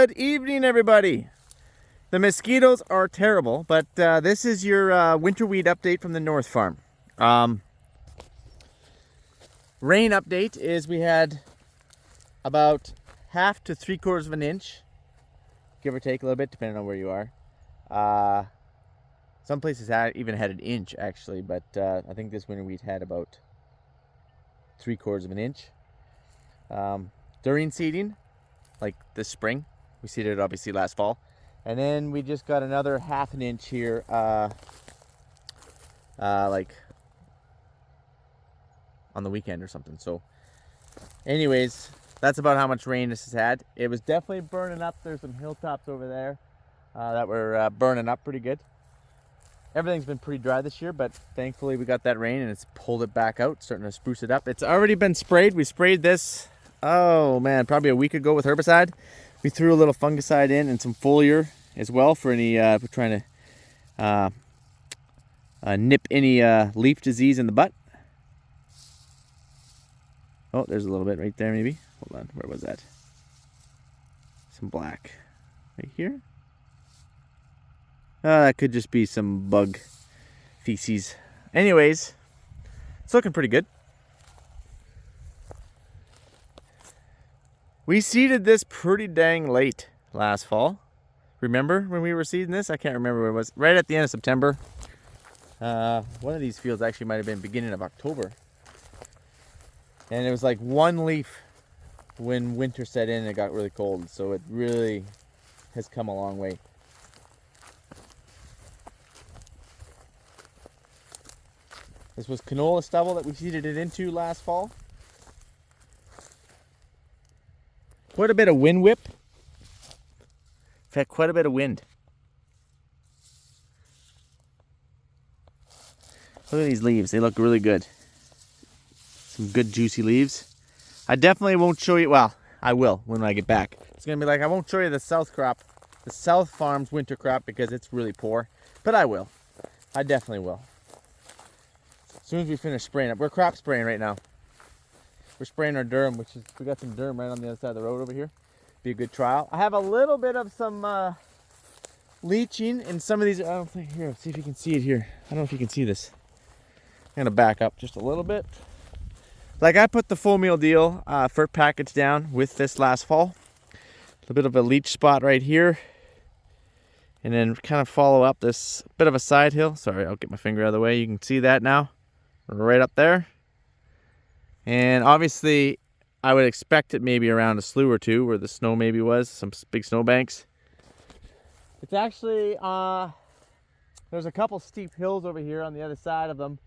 Good evening, everybody. The mosquitoes are terrible, but this is your winter weed update from the North Farm. Rain update is we had about 1/2 to 3/4 of an inch, give or take a little bit, depending on where you are. Some places even had an inch, actually, but I think this winter weed had about 3/4 of an inch. During seeding, like this spring, we seeded it obviously last fall, and then we just got another 1/2 an inch here, like on the weekend or something. So anyways, that's about how much rain this has had. It was definitely burning up. There's some hilltops over there that were burning up pretty good. Everything's been pretty dry this year, but thankfully we got that rain and it's pulled it back out, starting to spruce it up. It's already been sprayed. We sprayed this, oh man, probably a week ago with herbicide. We threw a little fungicide in and some foliar as well for any, if we're trying to nip any leaf disease in the butt. Oh, there's a little bit right there maybe. Hold on, where was that? Some black right here. That could just be some bug feces. Anyways, it's looking pretty good. We seeded this pretty dang late last fall. Remember when we were seeding this? I can't remember where it was. Right at the end of September. One of these fields actually might have been beginning of October. And it was like one leaf when winter set in and it got really cold. So it really has come a long way. This was canola stubble that we seeded it into last fall. Quite a bit of wind whip. In fact, quite a bit of wind. Look at these leaves. They look really good. Some good juicy leaves. I definitely won't show you, well, I will when I get back. It's going to be like, I won't show you the South crop, the South Farm's winter crop, because it's really poor. But I will. I definitely will. As soon as we finish spraying it. We're crop spraying right now. We're spraying our durum, which is, we got some durum right on the other side of the road over here. Be a good trial. I have a little bit of some leaching in some of these. I don't think, here, see if you can see it here. I don't know if you can see this. I'm going to back up just a little bit. Like I put the full meal deal fert package down with this last fall. A little bit of a leach spot right here. And then kind of follow up this bit of a side hill. Sorry, I'll get my finger out of the way. You can see that now. Right up there. And obviously, I would expect it maybe around a slough or two where the snow maybe was. Some big snow banks. It's actually, there's a couple steep hills over here on the other side of them.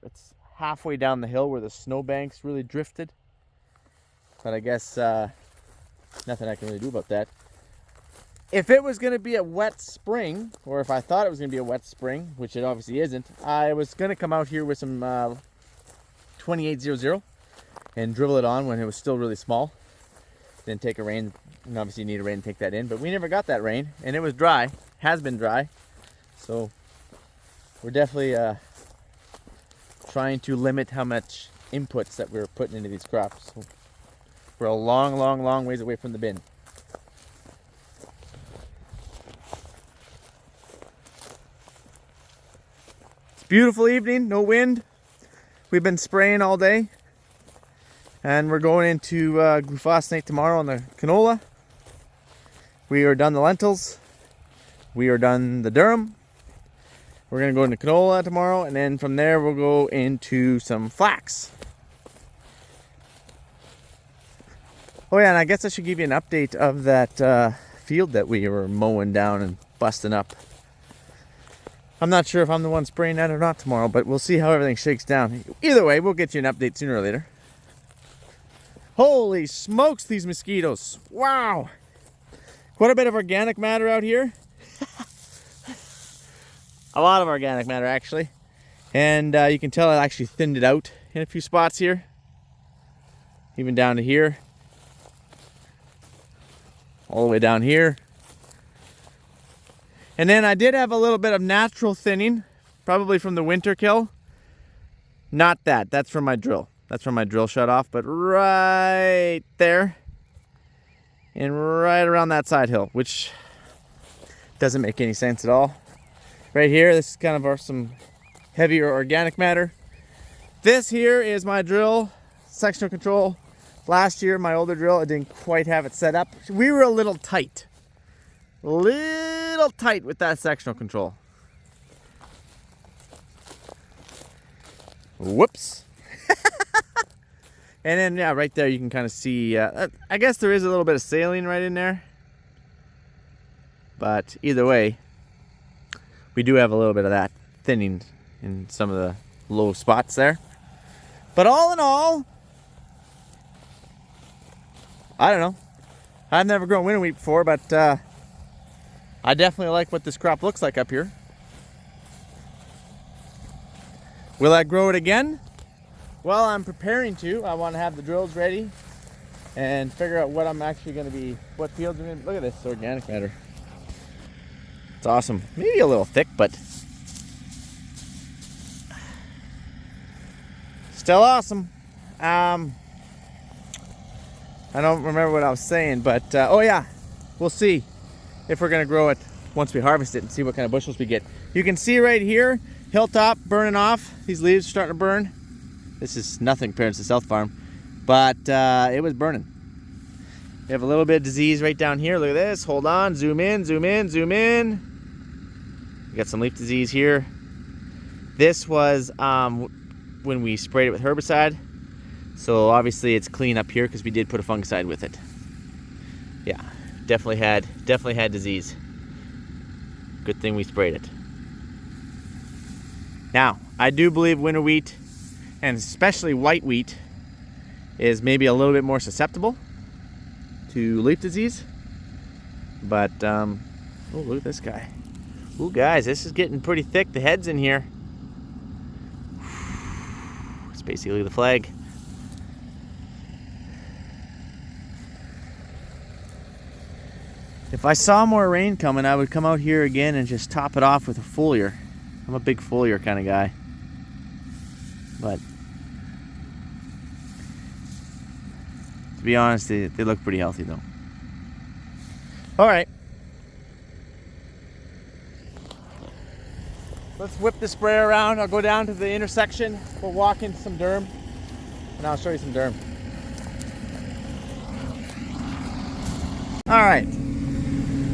It's halfway down the hill where the snow banks really drifted. But I guess nothing I can really do about that. If it was going to be a wet spring, or if I thought it was going to be a wet spring, which it obviously isn't, I was going to come out here with some 2800 and dribble it on when it was still really small. Then take a rain, and obviously you need a rain to take that in, but we never got that rain, and it was dry, has been dry. So we're definitely trying to limit how much inputs that we're putting into these crops. So we're a long ways away from the bin. Beautiful evening, no wind. We've been spraying all day. And we're going into glufosinate tomorrow on the canola. We are done the lentils. We are done the durum. We're going to go into canola tomorrow, and then from there we'll go into some flax. Oh yeah, and I guess I should give you an update of that field that we were mowing down and busting up. I'm not sure if I'm the one spraying that or not tomorrow, but we'll see how everything shakes down. Either way, we'll get you an update sooner or later. Holy smokes, these mosquitoes. Wow. Quite a bit of organic matter out here. A lot of organic matter, actually. And you can tell I actually thinned it out in a few spots here. Even down to here. All the way down here. And then I did have a little bit of natural thinning, probably from the winter kill. Not that, that's from my drill. That's from my drill shut off, but right there and right around that side hill, which doesn't make any sense at all. Right here, this is kind of some heavier organic matter. This here is my drill, sectional control. Last year, my older drill, I didn't quite have it set up. We were a little tight with that sectional control. Whoops. And then, yeah, right there you can kind of see, I guess there is a little bit of saline right in there. But either way, we do have a little bit of that thinning in some of the low spots there. But all in all, I don't know. I've never grown winter wheat before, but I definitely like what this crop looks like up here. Will I grow it again? Well, I'm preparing to. I want to have the drills ready and figure out what I'm actually going to be, what fields I'm going to. Look at this organic matter. It's awesome. Maybe a little thick, but still awesome. I don't remember what I was saying, but oh yeah, we'll see if we're going to grow it once we harvest it and see what kind of bushels we get. You can see right here, hilltop burning off. These leaves are starting to burn. This is nothing compared to the South Farm, but it was burning. We have a little bit of disease right down here. Look at this. Hold on. Zoom in, zoom in, zoom in. We got some leaf disease here. This was when we sprayed it with herbicide. So obviously it's clean up here because we did put a fungicide with it. Yeah, definitely had disease. Good thing we sprayed it. Now, I do believe winter wheat, and especially white wheat, is maybe a little bit more susceptible to leaf disease. But, oh, look at this guy. Ooh, guys, this is getting pretty thick. The head's in here. It's basically the flag. If I saw more rain coming, I would come out here again and just top it off with a foliar. I'm a big foliar kind of guy. But to be honest, they look pretty healthy though. All right. Let's whip the sprayer around. I'll go down to the intersection. We'll walk into some durum, and I'll show you some durum. All right.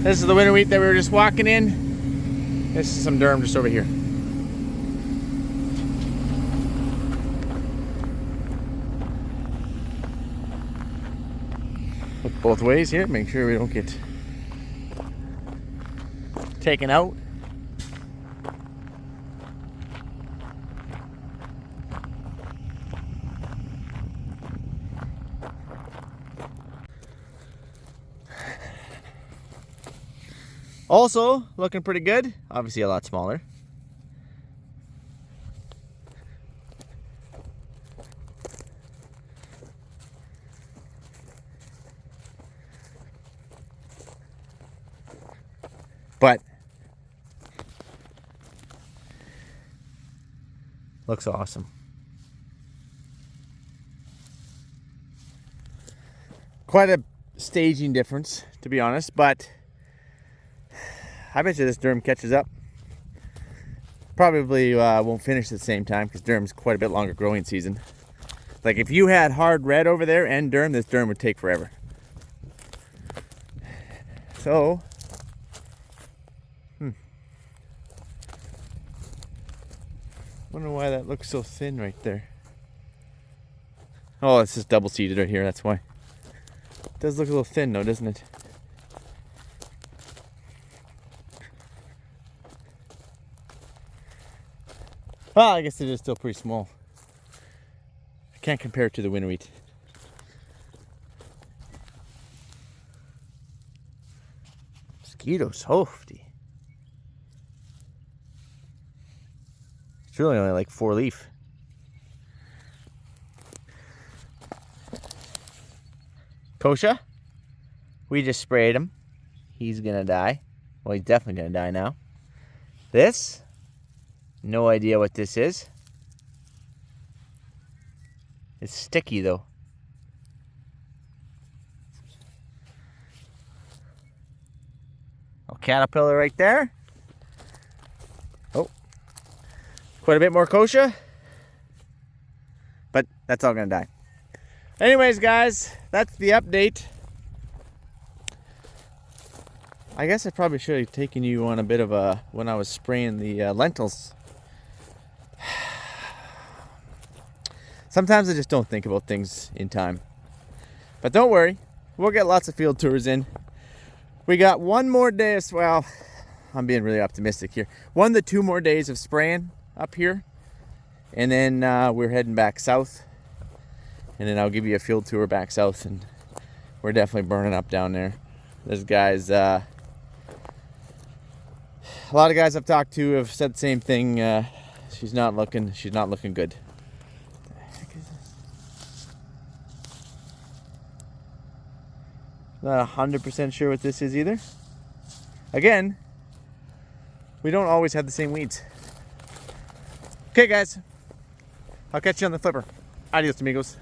This is the winter wheat that we were just walking in. This is some durum just over here. Look both ways here, make sure we don't get taken out. Also, looking pretty good. Obviously a lot smaller. But looks awesome. Quite a staging difference, to be honest, but I bet you this durum catches up. Probably won't finish at the same time because durum's quite a bit longer growing season. Like if you had hard red over there and durum, this durum would take forever. So, wonder why that looks so thin right there. Oh, it's just double seeded right here, that's why. It does look a little thin though, doesn't it? Well, I guess it is still pretty small. I can't compare it to the winter wheat. Mosquitoes, hofty. It's really only like 4 leaf. Kosha, we just sprayed him. He's gonna die. Well, he's definitely gonna die now. This, no idea what this is. It's sticky though. A caterpillar right there. Oh, quite a bit more kochia. But that's all gonna die. Anyways, guys, that's the update. I guess I probably should have taken you on a bit of a, when I was spraying the lentils. Sometimes I just don't think about things in time. But don't worry, we'll get lots of field tours in. We got one more day of, well, I'm being really optimistic here. 1 to 2 more days of spraying up here. And then we're heading back south. And then I'll give you a field tour back south. And we're definitely burning up down there. There's guys, a lot of guys I've talked to have said the same thing. She's not looking good. Not 100% sure what this is either. Again, we don't always have the same weeds. Okay, guys. I'll catch you on the flipper. Adios, amigos.